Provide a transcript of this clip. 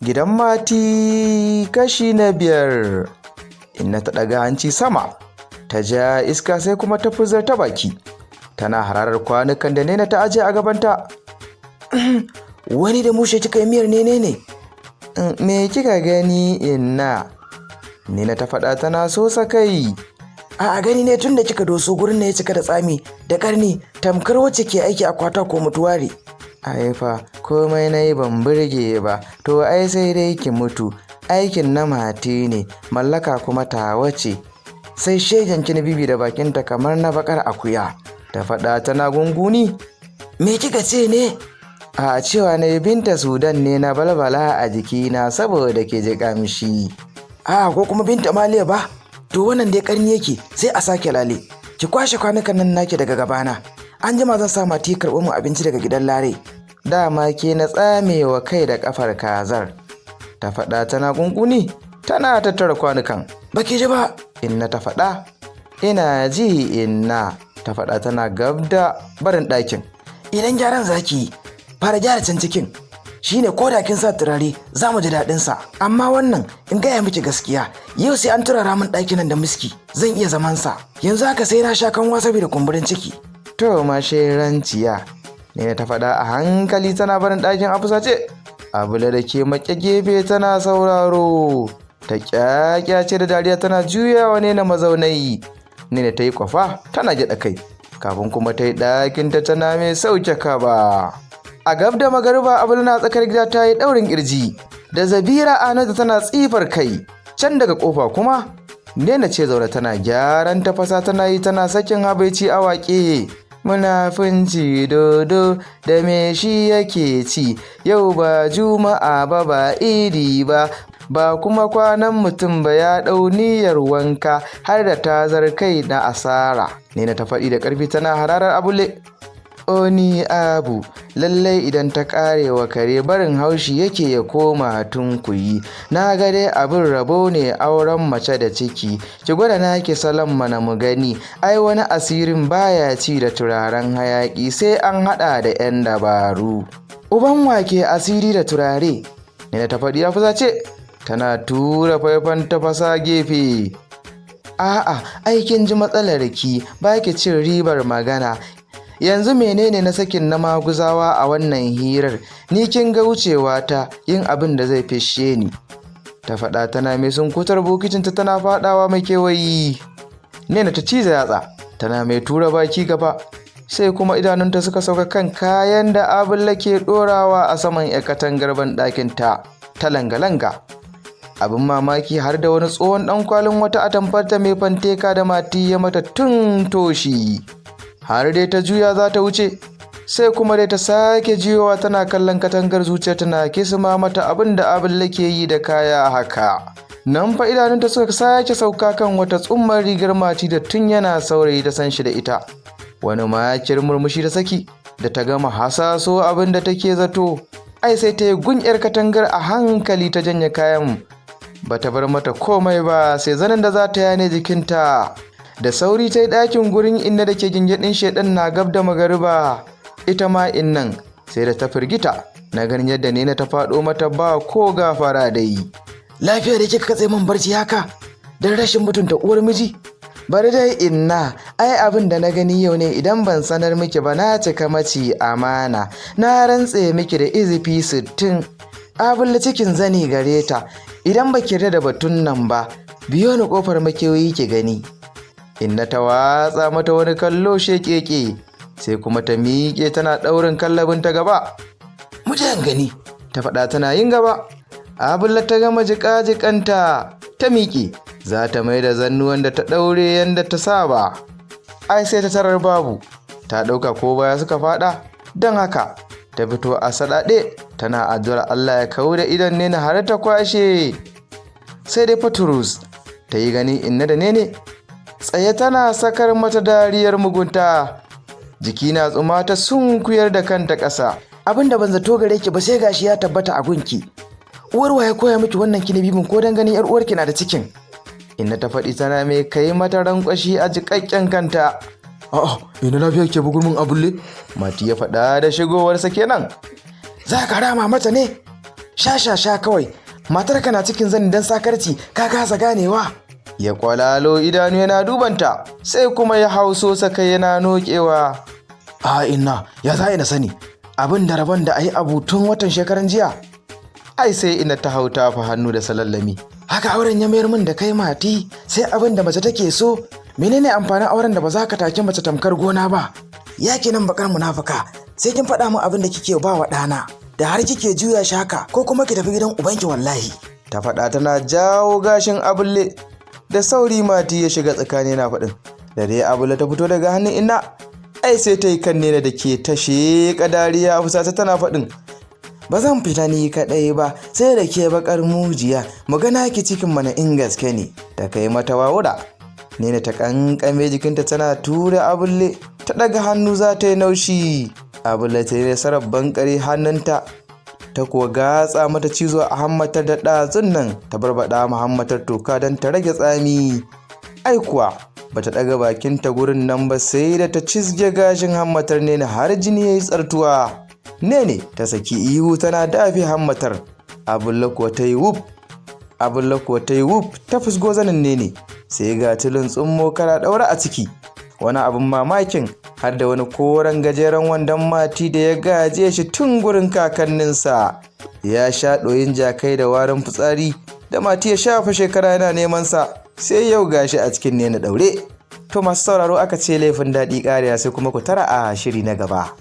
Gidan Mati kashi na 5. Inna ta ɗaga hanci sama, ta ja iska sai kuma ta fuzar ta baki. Tana hararar kwanukan da Nena ta aje a gabanta. Wani da mushe kika yi miyar ne? Me kika gani Inna? Nena ta faɗa tana sosa kai. A gani ne tun da kika doso gurin na ya cika da tsami da ƙarni tamkar wacce ke aiki a kwata ko mutuware. Fa komai na yi ban burge ba, to ai sai dai ki mutu, aikin na Mati ne, mallaka kuma tawa ce. Sai shegen ki na bibi da bakinta kamar na bakar akuya, ta faɗa tana gunguni. Me kika ce ne? A cewa na Binta Sudan ne na balbala a jikina saboda ke ji kamshi. Ko kuma Binta Maliya ba? To wannan dai ƙarni yake, sai a sake lale. Ki kwashe kwanukan nan naki daga gabana. An jima zan sa Mati karɓo mu abinci daga gidan Lare. Dama ke na tsamewa kai da kafar kazar, ta faɗa tana gunguni, tana tattara kwanukan. Baki ji ba? Inna ta faɗa. Ina ji Inna, ta faɗa tana gab da barin ɗakin. Idan gyaran zaki fara gyara can cikin, shine ko da kin sa turare za mu ji daɗin sa. Amma wannan in gaya miki gaskiya, yau sai an turara min ɗakin nan da miski zan iya zaman sa. Yanzu haka sai na sha kanwa saboda kumburin ciki. To mashe ranciya, ne ta faɗa a hankali tana barin ɗakin a fusace. Abula da ke maƙe gefe tana sauraro, ta kyakyace da dariya tana juyawa ne na mazaunai. Ne ta yi kwafa tana gyaɗa kai, kafin kuma ta yi ɗakinta tana mai sauke kaba. A gab da magariba Abula na tsakar gida ta yi ɗaurin ƙirji, da Zabira Anata tana tsifar kai. Can daga ƙofa kuma Nena ce zaune tana gyaran tafasa tana yi tana sakin habaici a waƙe. Munafunci dodo da me shi yake ci, yau ba juma'a ba idi ba kuma kwanan mutum ba ya ɗau niyyar wanka har da tazar kai na asara. Nena ta faɗi da ƙarfi tana hararar Abule. Oni Abu, lallai idan ta ƙarewa kare barin haushi yake ya koma tunkuyi. Na ga dai abin rabo ne auren mace da ciki, ki gwada naki salon mana mu gani. Ai wani asirin baya ci da turaren hayaƙi sai an haɗa da 'yan dabaru. Uban wake asiri da turare? Ne ta faɗi ya fusace, tana tura faifan tafasa gefe. A'a, aikin ji matsalar ki, ba ki cin ribar magana. Yanzu menene na sakin na maguzawa a wannan hirar? Ni kin ga wucewa ta yin abin da zai fishe ni, ta faɗa tana mai sunkutar bokitinta tana faɗawa mai kewayi. Nena ta ciza yatsa tana mai tura baki gaba, sai kuma idanunta suka sauka kan kayan da Abulla ke ɗorawa a saman katangar banɗakinta ta langa-langa. Abin mamaki har da wani tsohon ɗan kwalin wata atamfarta mai fanteka da Mati ya mata tun toshi. Har dai ta juya za ta wuce, sai kuma dai ta sake jiyowa tana kallon katangar zuciya tana kisma mata abin da Abulla ke yi da kaya haka. Nan fa idanunta suka sake sauka kan wata tsummar rigar Mati da tun yana saurayi ta san shi da ita. Wani makir murmushi da saki da ta gama hasaso abin da take zato. Ai sai ta yi gunyar katangar a hankali ta janye kayan, bata bar mata komai ba sai zanen da za ta yane jikinta. Da sauri ta yi ɗakin gurin Inna da ke gingiɗin shaiɗan na gab da magariba. Ita ma Innan sai da ta firgita na ganin yadda Nena ta faɗo mata ba ko gafara da yi. Lafiya da kika katse min barci haka don rashin mutunta uwar miji? Bari dai Inna, ai abin da na gani yau ne idan ban sanar miki ba na cika maci amana. Na rantse miki da izifi 60. Abulla cikin zani gare ta, idan baki yarda da batun nan ba biyo ni kofar makewayi ki gani. Inna ta watsa mata wani kallo shekeke, sai kuma ta miƙe tana ɗaurin kallabin ta gaba. Mujan gani, ta faɗa tana yin gaba. Abulla ta gama jiƙa-jiƙanta ta miƙe, za ta mai da zannuwan da ta ɗaure yadda ta saba. Ai sai ta tarar babu, ta ɗauka ko baya suka faɗa, don haka ta fito a saɗaɗe tana addu'ar Allah ya kawo da idan Nena har ta kwashe. Sai dai Faturus ta yi gani Inna da Nene tsaye tana sakar mata dariyar mugunta. Jiki na tsuma ta sunkuyar da kanta ƙasa. Abin da ban zato gare ki ba sai gashi ya tabbata a gunki. Uwar waye koya miki wannan kinibibin ko dan ganin yar uwarki na da cikin? Inna ta faɗi tana mai kai mata rankwashi a jiƙaƙƙen kanta. A'a, ina lafiya ke bugun min Abulle? Mati ya faɗa da shigowarsa kenan. Za ka rama mata ne? sha kawai, matarka na cikin zani dan sakarci ka kasa ganewa. Ya kwalalo idanu yana dubanta, sai kuma ya hauso sakai yana nokewa. A inna, ya za na sani, abin da rabon da a yi abu tun watan shekaran jiya. Ai sai ina ta hauta fa hannu da salallami. Haka auren ya mayar min da kai mati, sai abin da mace take so. Menene amfanin auren da ba za ka take mace tamkar gona ba? Yaki nan bakar munafuka, sai kin faɗa min abin da kike ba wa ɗana, da har kike juya shi haka ko kuma ki tafi gidan ubanki wallahi. Ta faɗa tana jawo gashin Abulle. Da sauri mati ya shiga tsakani na faɗin. Da dai Abulle ta fito daga hannun inna. Ai sai ta yi kan Nena da ke tashe kadariya a fusata tana faɗin. Ba zan fita ni kaɗai ba, sai da ke bakar mujiya, mu ga naki cikin mana in gaske ne. Ta kai mata wawura. Nena ta kankame jikinta tana tura Abulle, ta ɗaga hannu za ta yi naushi. Abulle ta yi nasarar bankare hannunta, ta kuwa gatsa mata cizo a hammatar da ɗazun nan, ta barbaɗa hammatar toka don ta rage tsami. Ai kuwa bata ɗaga bakinta gurin nan ba sai da ta cizge gashin hammatar Nena har jini ya yi tsartuwa. Nene ta saki ihu tana dafe hammatar. Abulle kuwa ta yi wuf. Ta fusgo zanin Nene, sai ga tilin tsummo kara ɗaura a ciki. Wani abin mamakin har da wani koren gajeren wandon mati da ya gaje shi tun gurin kakanninsa. Ya sha ɗoyin jakai da warin fitsari da mati ya shafa shekara yana neman sa, sai yau gashi a cikin Nena ɗaure. To masu sauraro, aka ce laifin daɗi ƙariya, sai kuma ku tara a shiri na gaba.